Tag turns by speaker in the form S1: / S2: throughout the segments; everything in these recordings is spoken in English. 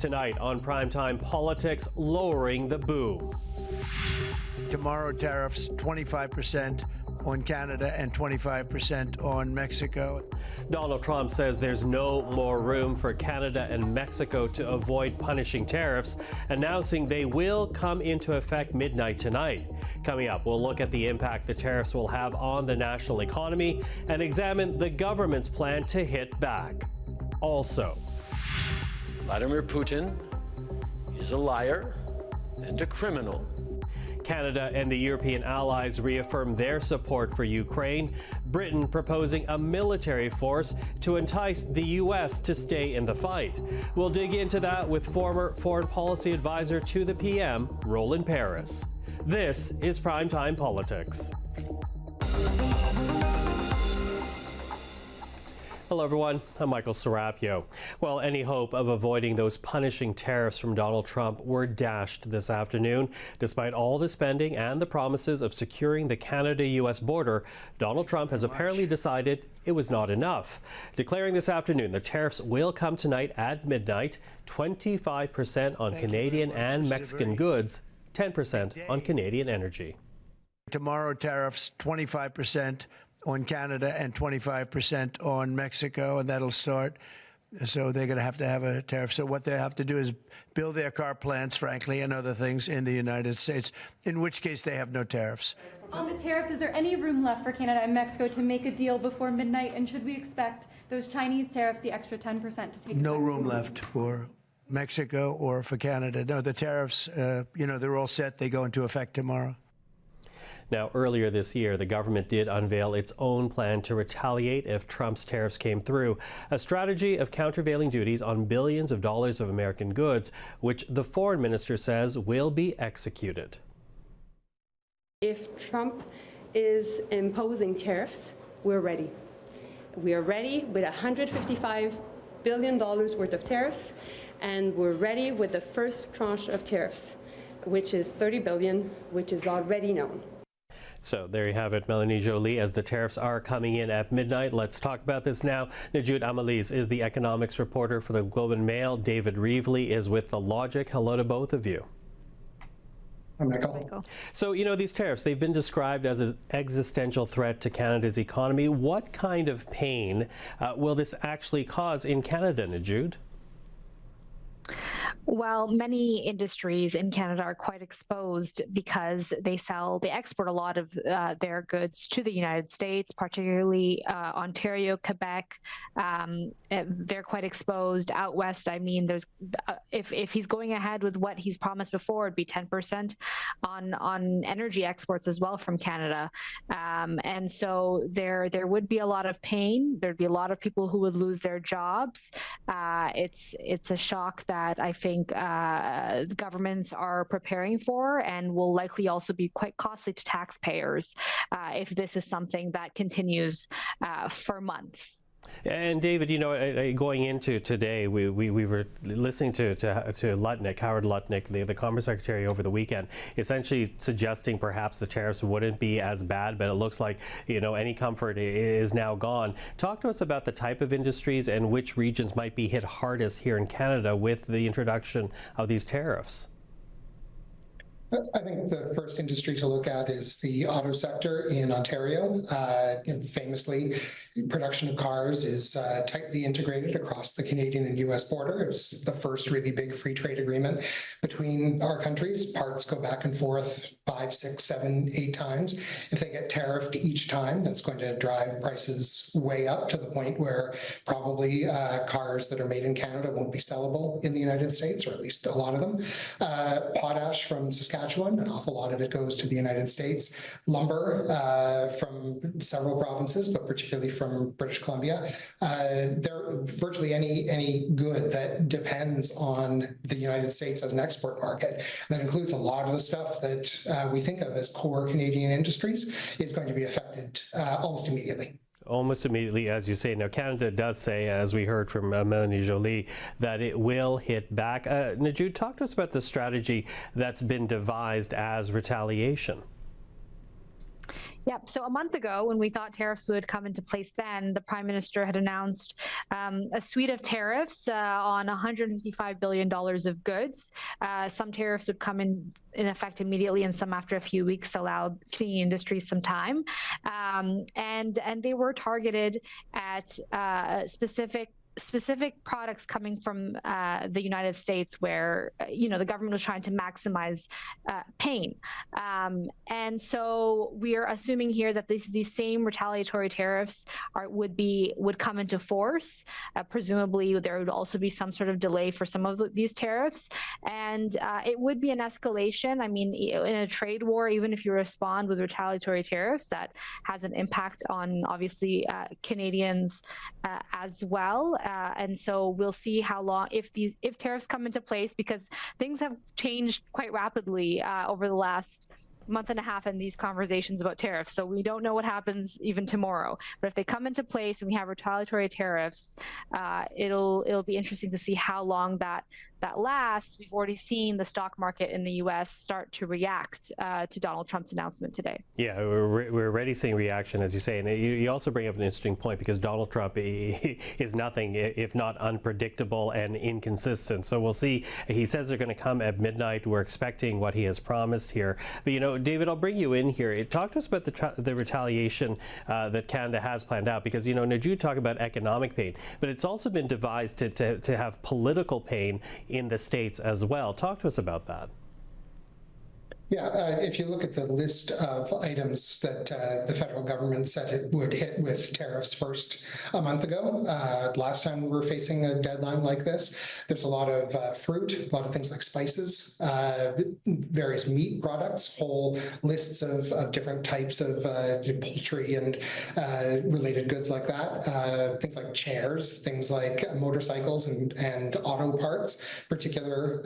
S1: Tonight on Primetime Politics, lowering the boom.
S2: Tomorrow, tariffs 25% on Canada and 25% on Mexico.
S1: Donald Trump says there's no more room for Canada and Mexico to avoid punishing tariffs, announcing they will come into effect midnight tonight. Coming up, we'll look at the impact the tariffs will have on the national economy and examine the government's plan to hit back. Also,
S3: Vladimir Putin is a liar and a criminal.
S1: Canada and the European allies reaffirm their support for Ukraine. Britain proposing a military force to entice the U.S. to stay in the fight. We'll dig into that with former foreign policy advisor to the PM, Roland Paris. This is Primetime Politics. Hello, everyone. I'm Michael Serapio. Well, any hope of avoiding those punishing tariffs from Donald Trump were dashed this afternoon. Despite all the spending and the promises of securing the Canada-U.S. border, Donald Trump has apparently decided it was not enough. Declaring this afternoon the tariffs will come tonight at midnight, 25% on Canadian and Mexican goods, 10% on Canadian energy.
S2: Tomorrow, tariffs 25% on Canada and 25% on Mexico, and that'll start. So they're going to have a tariff. So what they have to do is build their car plants, frankly, and other things in the United States, in which case they have no tariffs.
S4: On the tariffs, is there any room left for Canada and Mexico to make a deal before midnight? And should we expect those Chinese tariffs, the extra 10%, to take
S2: no room left for Mexico or for Canada. No, the tariffs, they're all set. They go into effect tomorrow.
S1: Now, earlier this year, the government did unveil its own plan to retaliate if Trump's tariffs came through, a strategy of countervailing duties on billions of dollars of American goods, which the foreign minister says will be executed.
S5: If Trump is imposing tariffs, we're ready. We are ready with $155 billion worth of tariffs, and we're ready with the first tranche of tariffs, which is $30 billion, which is already known.
S1: So there you have it, Melanie Jolie, as the tariffs are coming in at midnight. Let's talk about this now. Nojoud Al Mallees is the economics reporter for the Globe and Mail. David Reevely is with The Logic. Hello to both of you.
S6: Hi, Michael.
S1: So, these tariffs, they've been described as an existential threat to Canada's economy. What kind of pain will this actually cause in Canada, Nojoud?
S6: Well, many industries in Canada are quite exposed because they export a lot of their goods to the United States, particularly Ontario, Quebec. They're quite exposed. Out west, I mean, there's if he's going ahead with what he's promised before, it'd be 10% on energy exports as well from Canada. And so there would be a lot of pain. There'd be a lot of people who would lose their jobs. It's a shock that I think governments are preparing for, and will likely also be quite costly to taxpayers if this is something that continues for months.
S1: And David, going into today, we were listening to Lutnick, Howard Lutnick, the Commerce Secretary, over the weekend, essentially suggesting perhaps the tariffs wouldn't be as bad, but it looks like, any comfort is now gone. Talk to us about the type of industries and which regions might be hit hardest here in Canada with the introduction of these tariffs.
S7: I think the first industry to look at is the auto sector in Ontario. Famously, production of cars is tightly integrated across the Canadian and U.S. border. It was the first really big free trade agreement between our countries. Parts go back and forth 5, 6, 7, 8 times. If they get tariffed each time, that's going to drive prices way up to the point where probably cars that are made in Canada won't be sellable in the United States, or at least a lot of them. Potash from Saskatchewan, an awful lot of it goes to the United States. Lumber from several provinces, but particularly from British Columbia. Virtually any good that depends on the United States as an export market, that includes a lot of the stuff that we think of as core Canadian industries, is going to be affected almost immediately.
S1: Almost immediately, as you say. Now, Canada does say, as we heard from Melanie Jolie, that it will hit back. Nojoud, talk to us about the strategy that's been devised as retaliation.
S6: Yep. So a month ago, when we thought tariffs would come into place, then the Prime Minister had announced a suite of tariffs on $155 billion of goods. Some tariffs would come in effect immediately, and some after a few weeks, allowed Canadian industries some time. And they were targeted at specific products coming from the United States, where the government was trying to maximize pain, and so we are assuming here that these same retaliatory tariffs would come into force. Presumably, there would also be some sort of delay for some of these tariffs, and it would be an escalation. I mean, in a trade war, even if you respond with retaliatory tariffs, that has an impact on obviously Canadians as well. And so we'll see how long, if tariffs come into place, because things have changed quite rapidly over the last month and a half in these conversations about tariffs. So we don't know what happens even tomorrow. But if they come into place and we have retaliatory tariffs, it'll be interesting to see how long that lasts. We've already seen the stock market in the U.S. start to react to Donald Trump's announcement today.
S1: Yeah, we're already seeing reaction, as you say. And you also bring up an interesting point, because Donald Trump is nothing if not unpredictable and inconsistent. So we'll see. He says they're going to come at midnight. We're expecting what he has promised here. But, David, I'll bring you in here. Talk to us about the retaliation that Canada has planned out, because, Nojoud talked about economic pain, but it's also been devised to have political pain in the States as well. Talk to us about that.
S7: Yeah, if you look at the list of items that the federal government said it would hit with tariffs first a month ago, last time we were facing a deadline like this, there's a lot of fruit, a lot of things like spices, various meat products, whole lists of different types of poultry and related goods like that, things like chairs, things like motorcycles and auto parts, particular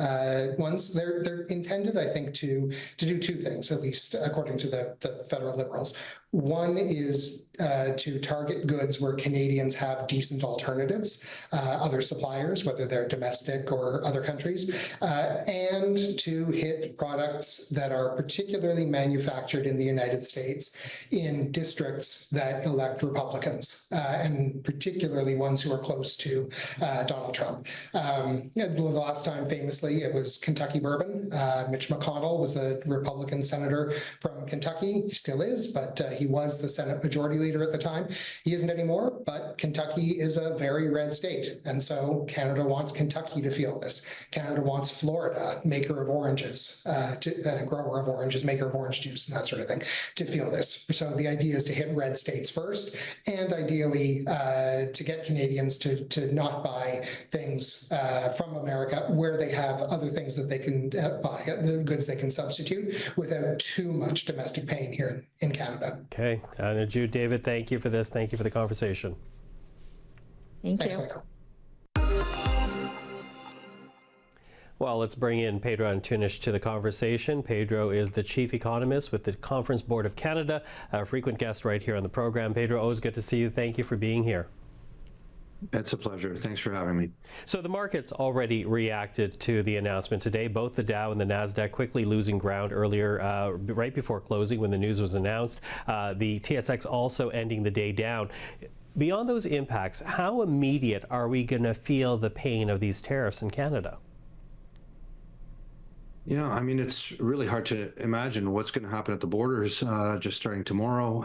S7: ones. They're intended, I think, to do two things, at least according to the federal Liberals. One is to target goods where Canadians have decent alternatives, other suppliers, whether they're domestic or other countries, and to hit products that are particularly manufactured in the United States in districts that elect Republicans, and particularly ones who are close to Donald Trump. The last time, famously, it was Kentucky bourbon. Mitch McConnell was a Republican senator from Kentucky. He still is, but he was the Senate Majority Leader at the time. He isn't anymore, but Kentucky is a very red state. And so Canada wants Kentucky to feel this. Canada wants Florida, maker of oranges, grower of oranges, maker of orange juice, and that sort of thing, to feel this. So the idea is to hit red states first, and ideally to get Canadians to not buy things from America where they have other things that they can buy, the goods they can substitute without too much domestic pain here in Canada.
S1: Okay. Nojoud, David, thank you for this. Thank you for the conversation.
S6: Thanks,
S7: Michael.
S1: Well, let's bring in Pedro Antunes to the conversation. Pedro is the chief economist with the Conference Board of Canada, a frequent guest right here on the program. Pedro, always good to see you. Thank you for being here.
S8: It's a pleasure. Thanks for having me.
S1: So the markets already reacted to the announcement today. Both the Dow and the Nasdaq quickly losing ground earlier, right before closing when the news was announced. The TSX also ending the day down. Beyond those impacts, how immediate are we going to feel the pain of these tariffs in Canada?
S8: Yeah, I mean, it's really hard to imagine what's going to happen at the borders just starting tomorrow.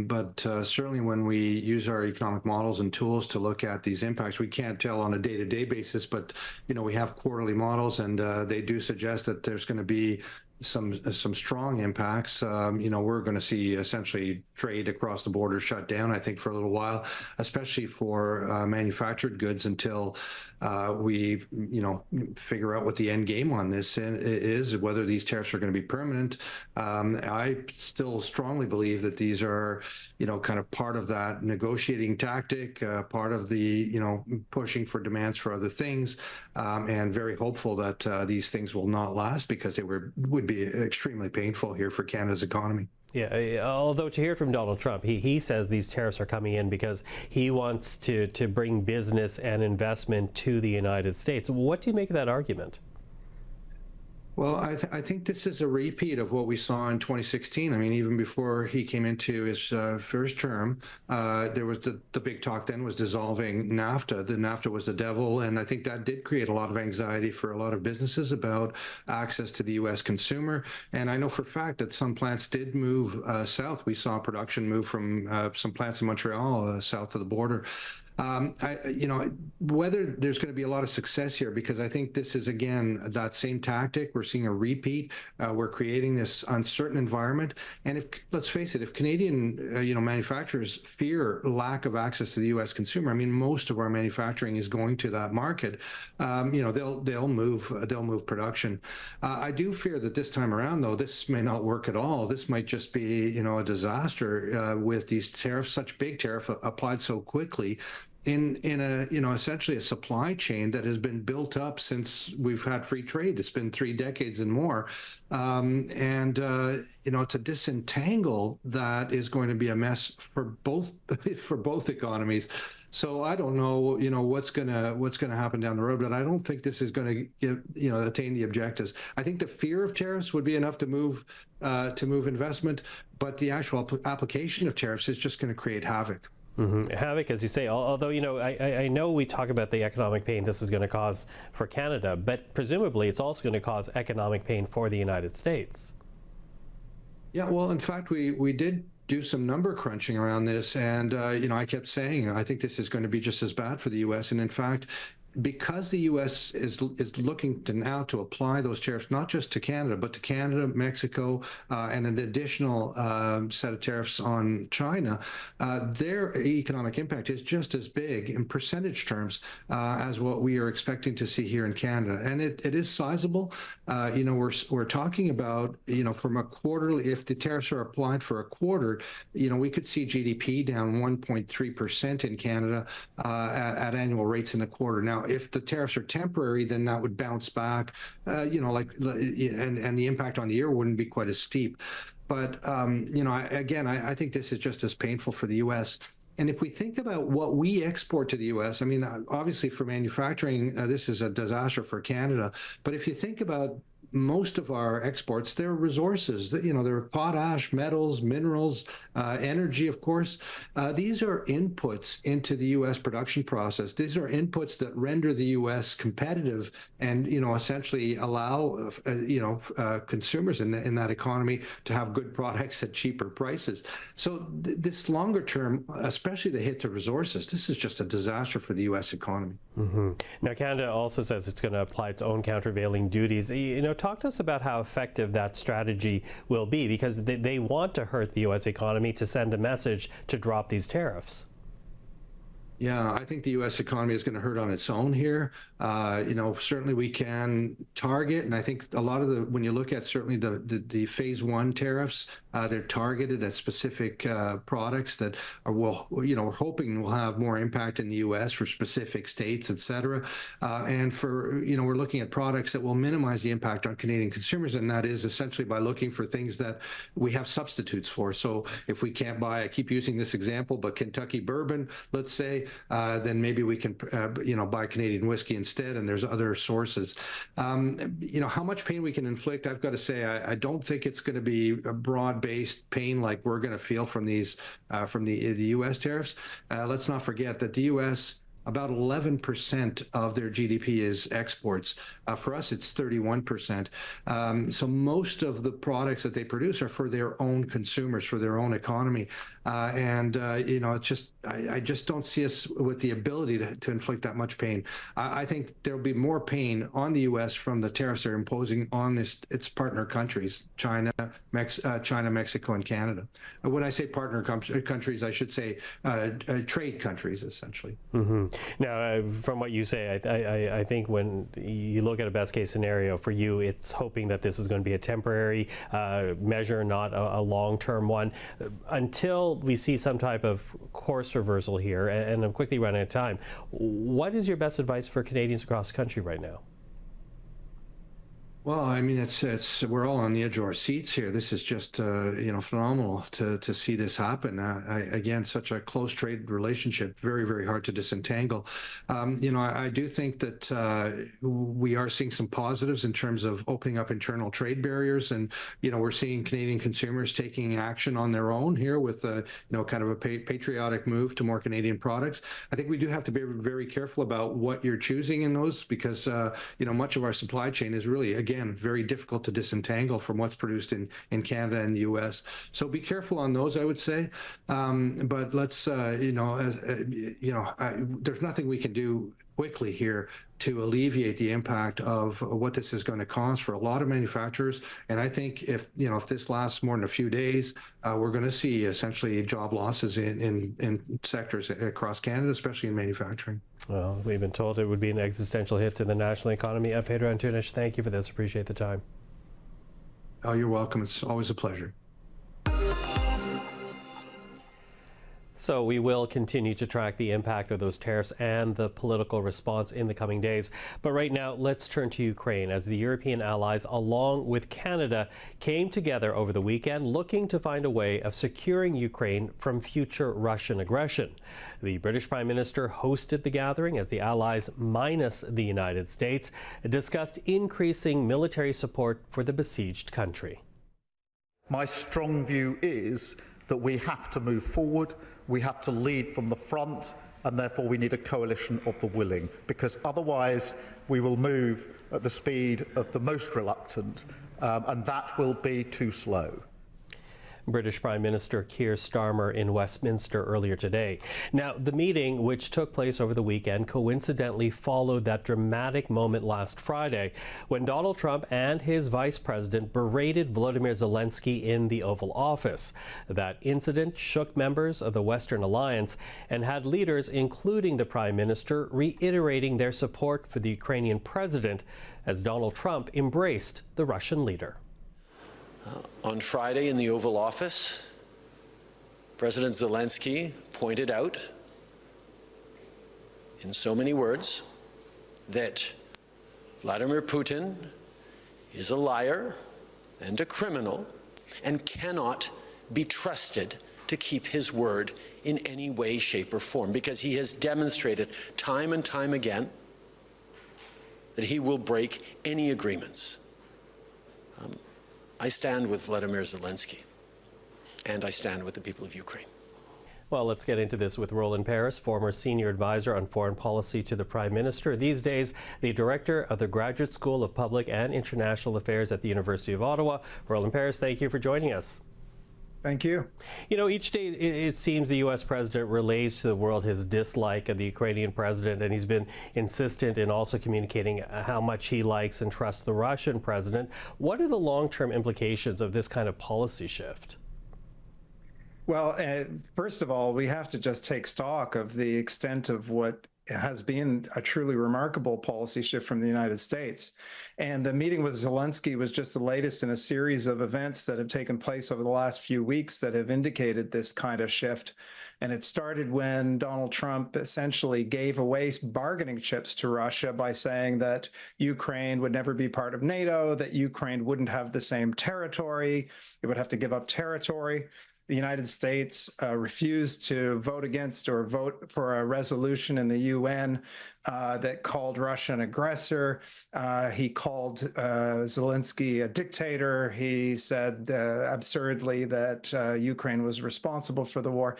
S8: But certainly when we use our economic models and tools to look at these impacts, we can't tell on a day-to-day basis, but, we have quarterly models, and they do suggest that there's going to be some strong impacts. We're going to see essentially trade across the border shut down, I think, for a little while, especially for manufactured goods until we, figure out what the end game on this is, whether these tariffs are going to be permanent. I still strongly believe that these are, kind of part of that negotiating tactic, part of the, pushing for demands for other things, and very hopeful that these things will not last, because they would be extremely painful here for Canada's economy.
S1: Yeah, although to hear from Donald Trump, he says these tariffs are coming in because he wants to bring business and investment to the United States. What do you make of that argument?
S8: Well, I think this is a repeat of what we saw in 2016. I mean, even before he came into his first term, there was the big talk then was dissolving NAFTA. The NAFTA was the devil, and I think that did create a lot of anxiety for a lot of businesses about access to the U.S. consumer. And I know for a fact that some plants did move south. We saw production move from some plants in Montreal south of the border. Whether there's going to be a lot of success here, because I think this is, again, that same tactic. We're seeing a repeat. We're creating this uncertain environment. And if, let's face it, if Canadian, manufacturers fear lack of access to the U.S. consumer, I mean, most of our manufacturing is going to that market. They'll move production. I do fear that this time around, though, this may not work at all. This might just be, a disaster with these tariffs, such big tariff applied so quickly. In a essentially a supply chain that has been built up since we've had free trade. It's been 3 decades and more, to disentangle that is going to be a mess for both economies. So I don't know, what's gonna happen down the road, but I don't think this is going to attain the objectives. I think the fear of tariffs would be enough to move investment, but the actual application of tariffs is just going to create havoc.
S1: Havoc, as you say, although, I know we talk about the economic pain this is going to cause for Canada, but presumably it's also going to cause economic pain for the United States.
S8: Yeah, well, in fact, we did do some number crunching around this, and, I kept saying, I think this is going to be just as bad for the U.S. And in fact, because the U.S. is looking to now to apply those tariffs not just to Canada, but to Canada, Mexico, and an additional set of tariffs on China, their economic impact is just as big in percentage terms as what we are expecting to see here in Canada, and it is sizable. We're talking about from a quarterly, if the tariffs are applied for a quarter, we could see GDP down 1.3% in Canada at annual rates in the quarter. Now, if the tariffs are temporary, then that would bounce back, and the impact on the year wouldn't be quite as steep. But, I think this is just as painful for the U.S. And if we think about what we export to the U.S., I mean, obviously for manufacturing, this is a disaster for Canada. But if you think about most of our exports, they're resources, they're potash, metals, minerals, energy, of course. These are inputs into the U.S. production process. These are inputs that render the U.S. competitive and, essentially allow, consumers in that economy to have good products at cheaper prices. So this longer term, especially the hit to resources, this is just a disaster for the U.S. economy.
S1: Now, Canada also says it's going to apply its own countervailing duties. Talk to us about how effective that strategy will be, because they want to hurt the U.S. economy to send a message to drop these tariffs.
S8: Yeah, I think the U.S. economy is going to hurt on its own here. Certainly we can target, and I think a lot of when you look at certainly the phase 1 tariffs, they're targeted at specific products that we're hoping will have more impact in the U.S. for specific states, et cetera. And for, we're looking at products that will minimize the impact on Canadian consumers, and that is essentially by looking for things that we have substitutes for. So if we can't buy, I keep using this example, but Kentucky bourbon, let's say, then maybe we can, buy Canadian whiskey instead, and there's other sources. How much pain we can inflict, I've got to say, I don't think it's going to be a broad-based pain like we're going to feel from these, from the U.S. tariffs. Let's not forget that the U.S., about 11% of their GDP is exports. For us, it's 31%. So most of the products that they produce are for their own consumers, for their own economy. It's just, I just don't see us with the ability to inflict that much pain. I think there'll be more pain on the U.S. from the tariffs they're imposing on its partner countries, China, Mexico, and Canada. When I say partner countries, I should say trade countries, essentially.
S1: Now, from what you say, I think when you look at a best case scenario for you, it's hoping that this is going to be a temporary measure, not a long-term one, until we see some type of course reversal here. And I'm quickly running out of time. What is your best advice for Canadians across the country right now?
S8: Well, I mean, we're all on the edge of our seats here. This is just phenomenal to see this happen. Again, such a close trade relationship, very, very hard to disentangle. I do think that we are seeing some positives in terms of opening up internal trade barriers, and we're seeing Canadian consumers taking action on their own here with kind of a patriotic move to more Canadian products. I think we do have to be very careful about what you're choosing in those, because much of our supply chain is really, again, very difficult to disentangle from what's produced in Canada and the U.S. So be careful on those, I would say. But let's, there's nothing we can do quickly here to alleviate the impact of what this is going to cost for a lot of manufacturers. And I think if this lasts more than a few days, we're going to see essentially job losses in sectors across Canada, especially in manufacturing.
S1: Well, we've been told it would be an existential hit to the national economy. Pedro Antunes, thank you for this. Appreciate the time.
S8: Oh, you're welcome. It's always a pleasure.
S1: So we will continue to track the impact of those tariffs and the political response in the coming days. But right now, let's turn to Ukraine, as the European allies, along with Canada, came together over the weekend looking to find a way of securing Ukraine from future Russian aggression. The British Prime Minister hosted the gathering as the allies, minus the United States, discussed increasing military support for the besieged country.
S9: My strong view is that we have to move forward. We have to lead from the front, and therefore we need a coalition of the willing, because otherwise we will move at the speed of the most reluctant, and that will be too slow.
S1: British Prime Minister Keir Starmer in Westminster earlier today. Now, the meeting, which took place over the weekend, coincidentally followed that dramatic moment last Friday when Donald Trump and his vice president berated Volodymyr Zelenskyy in the Oval Office. That incident shook members of the Western Alliance and had leaders, including the Prime Minister, reiterating their support for the Ukrainian president as Donald Trump embraced the Russian leader.
S3: On Friday in the Oval Office, President Zelenskyy pointed out, in so many words, that Vladimir Putin is a liar and a criminal and cannot be trusted to keep his word in any way, shape, or form, because he has demonstrated time and time again that he will break any agreements. I stand with Vladimir Zelenskyy, and I stand with the people of Ukraine.
S1: Well, let's get into this with Roland Paris, former senior advisor on foreign policy to the Prime Minister. These days, the director of the Graduate School of Public and International Affairs at the University of Ottawa. Roland Paris, thank you for joining us.
S10: Thank you.
S1: Each day it seems the U.S. president relays to the world his dislike of the Ukrainian president, and he's been insistent in also communicating how much he likes and trusts the Russian president. What are the long-term implications of this kind of policy shift?
S10: Well, first of all, we have to just take stock of the extent of what has been a truly remarkable policy shift from the United States. And the meeting with Zelenskyy was just the latest in a series of events that have taken place over the last few weeks that have indicated this kind of shift. And it started when Donald Trump essentially gave away bargaining chips to Russia by saying that Ukraine would never be part of NATO, that Ukraine wouldn't have the same territory, it would have to give up territory. The United States refused to vote against or vote for a resolution in the UN that called Russia an aggressor. He called Zelenskyy a dictator. He said absurdly that Ukraine was responsible for the war.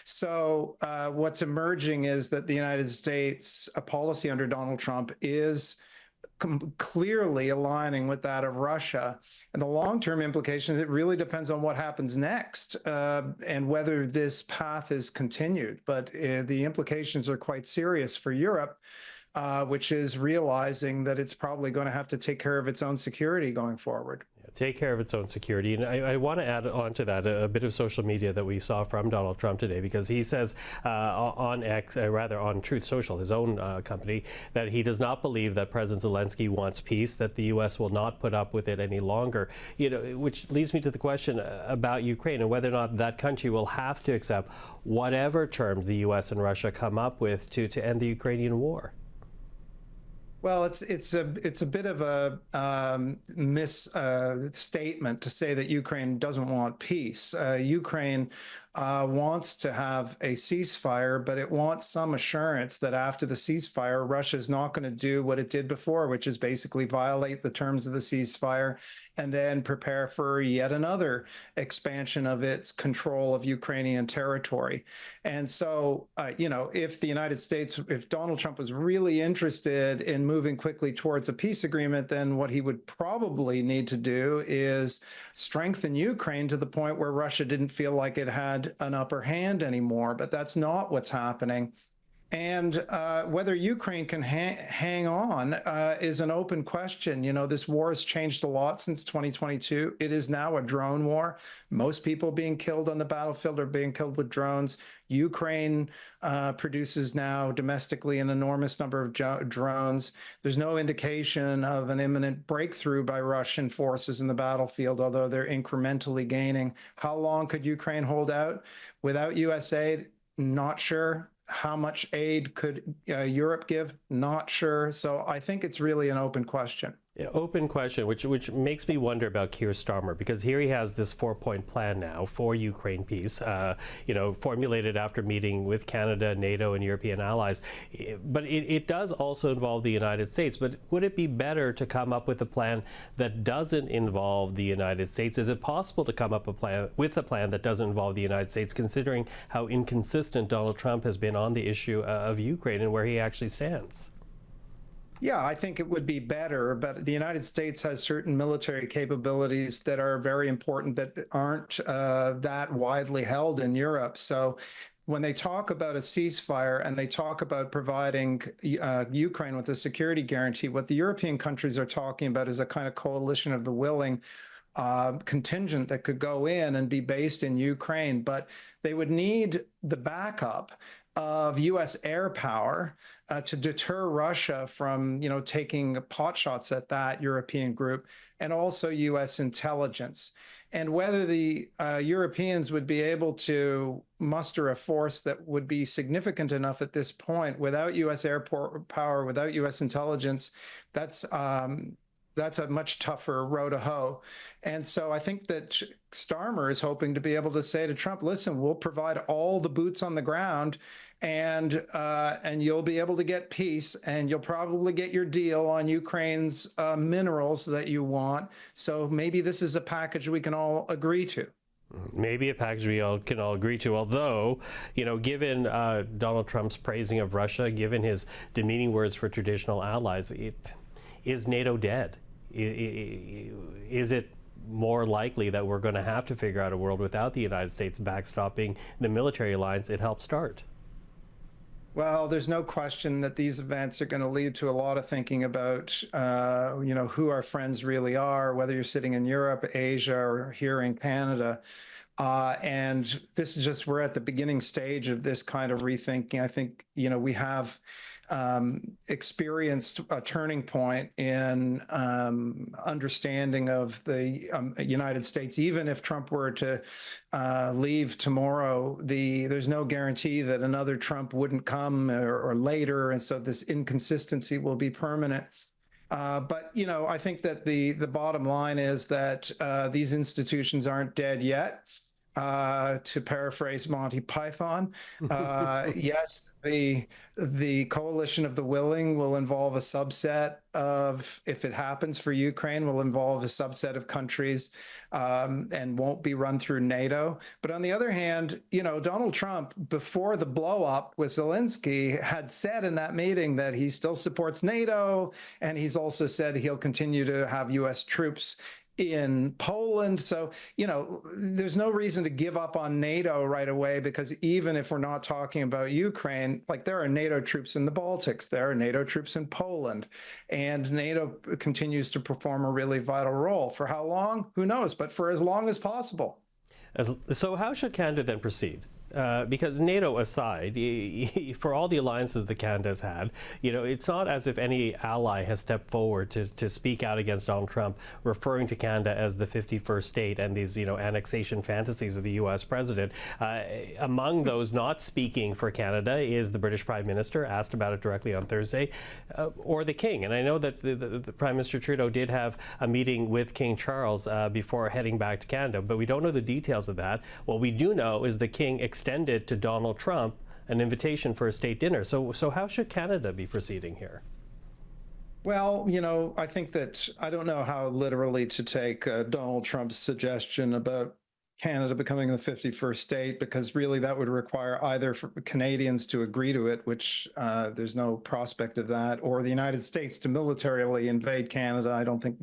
S10: So what's emerging is that the United States policy under Donald Trump is clearly aligning with that of Russia. And the long-term implications, it really depends on what happens next and whether this path is continued. But the implications are quite serious for Europe, which is realizing that it's probably going to have to take care of its own security going forward.
S1: Take care of its own security. And I want to add on to that a bit of social media that we saw from Donald Trump today, because he says on X, rather on Truth Social, his own company, that he does not believe that President Zelenskyy wants peace, that the U.S. will not put up with it any longer, which leads me to the question about Ukraine and whether or not that country will have to accept whatever terms the U.S. and Russia come up with to end the Ukrainian war.
S10: Well, it's a bit of a misstatement to say that Ukraine doesn't want peace. Ukraine wants to have a ceasefire, but it wants some assurance that after the ceasefire, Russia is not going to do what it did before, which is basically violate the terms of the ceasefire and then prepare for yet another expansion of its control of Ukrainian territory. And so, if the United States, if Donald Trump was really interested in moving quickly towards a peace agreement, then what he would probably need to do is strengthen Ukraine to the point where Russia didn't feel like it had an upper hand anymore. But that's not what's happening. And whether Ukraine can hang on is an open question. This war has changed a lot since 2022. It is now a drone war. Most people being killed on the battlefield are being killed with drones. Ukraine produces now domestically an enormous number of drones. There's no indication of an imminent breakthrough by Russian forces in the battlefield, although they're incrementally gaining. How long could Ukraine hold out without U.S. aid? Not sure. How much aid could Europe give? Not sure. So I think it's really an open question.
S1: Open question, which makes me wonder about Keir Starmer, because here he has this 4-point plan now for Ukraine peace, formulated after meeting with Canada, NATO, and European allies. But it does also involve the United States. But would it be better to come up with a plan that doesn't involve the United States? Is it possible to come up with a plan that doesn't involve the United States, considering how inconsistent Donald Trump has been on the issue of Ukraine and where he actually stands?
S10: Yeah, I think it would be better, but the United States has certain military capabilities that are very important that aren't that widely held in Europe. So when they talk about a ceasefire and they talk about providing Ukraine with a security guarantee, what the European countries are talking about is a kind of coalition of the willing contingent that could go in and be based in Ukraine, but they would need the backup of U.S. air power to deter Russia from, taking pot shots at that European group, and also U.S. intelligence. And whether the Europeans would be able to muster a force that would be significant enough at this point without U.S. air power, without U.S. intelligence, that's a much tougher row to hoe. And so I think that Starmer is hoping to be able to say to Trump, listen, we'll provide all the boots on the ground, and you'll be able to get peace, and you'll probably get your deal on Ukraine's minerals that you want. So maybe this is a package we can all agree to.
S1: Maybe a package we can all agree to, although, given Donald Trump's praising of Russia, given his demeaning words for traditional allies, is NATO dead? Is it more likely that we're going to have to figure out a world without the United States backstopping the military alliance it helped start?
S10: Well, there's no question that these events are going to lead to a lot of thinking about, who our friends really are, whether you're sitting in Europe, Asia, or here in Canada. And this is just, we're at the beginning stage of this kind of rethinking. I think, we have experienced a turning point in understanding of the United States. Even if Trump were to leave tomorrow, there's no guarantee that another Trump wouldn't come or later, and so this inconsistency will be permanent. But I think that the bottom line is that these institutions aren't dead yet. To paraphrase Monty Python, yes, the coalition of the willing will involve a subset of, if it happens for Ukraine, will involve a subset of countries and won't be run through NATO. But on the other hand, Donald Trump, before the blow up with Zelenskyy, had said in that meeting that he still supports NATO, and he's also said he'll continue to have U.S. troops in Poland. So, there's no reason to give up on NATO right away, because even if we're not talking about Ukraine, like, there are NATO troops in the Baltics, there are NATO troops in Poland, and NATO continues to perform a really vital role. For how long? Who knows? But for as long as possible.
S1: So how should Canada then proceed? because NATO aside, for all the alliances that Canada's had, it's not as if any ally has stepped forward to speak out against Donald Trump, referring to Canada as the 51st state and these, annexation fantasies of the U.S. president. Among those not speaking for Canada is the British Prime Minister, asked about it directly on Thursday, or the King. And I know that the Prime Minister Trudeau did have a meeting with King Charles before heading back to Canada, but we don't know the details of that. What we do know is the King extended to Donald Trump an invitation for a state dinner. So how should Canada be proceeding here?
S10: Well, I think that I don't know how literally to take Donald Trump's suggestion about Canada becoming the 51st state, because really that would require either for Canadians to agree to it, which there's no prospect of that, or the United States to militarily invade Canada. I don't think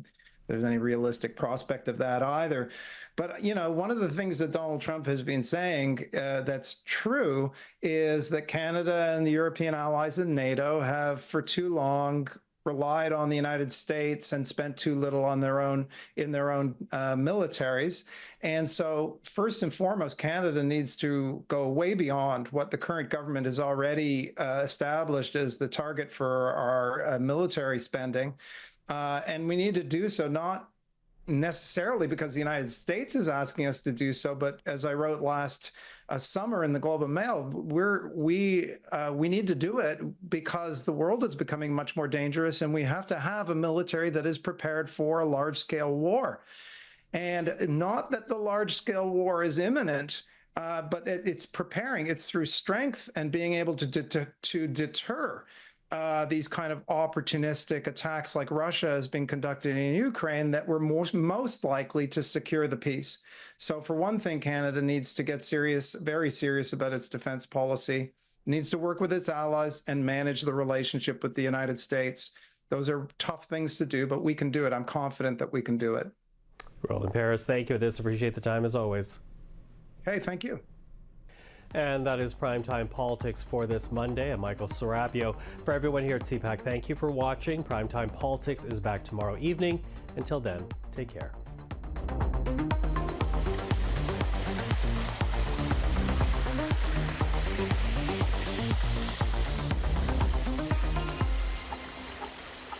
S10: there's any realistic prospect of that either. But, one of the things that Donald Trump has been saying that's true is that Canada and the European allies in NATO have for too long relied on the United States and spent too little on their own militaries. And so first and foremost, Canada needs to go way beyond what the current government has already established as the target for our military spending. And we need to do so not necessarily because the United States is asking us to do so, but as I wrote last summer in the Globe and Mail, we need to do it because the world is becoming much more dangerous, and we have to have a military that is prepared for a large-scale war. And not that the large-scale war is imminent, but it's preparing. It's through strength and being able to deter these kind of opportunistic attacks like Russia has been conducting in Ukraine that were most likely to secure the peace. So for one thing, Canada needs to get very serious about its defense policy, needs to work with its allies and manage the relationship with the United States. Those are tough things to do, but we can do it. I'm confident that we can do it.
S1: Roland Paris, thank you. Appreciate the time as always.
S10: Hey, thank you.
S1: And that is Primetime Politics for this Monday. I'm Michael Serapio. For everyone here at CPAC, thank you for watching. Primetime Politics is back tomorrow evening. Until then, take care.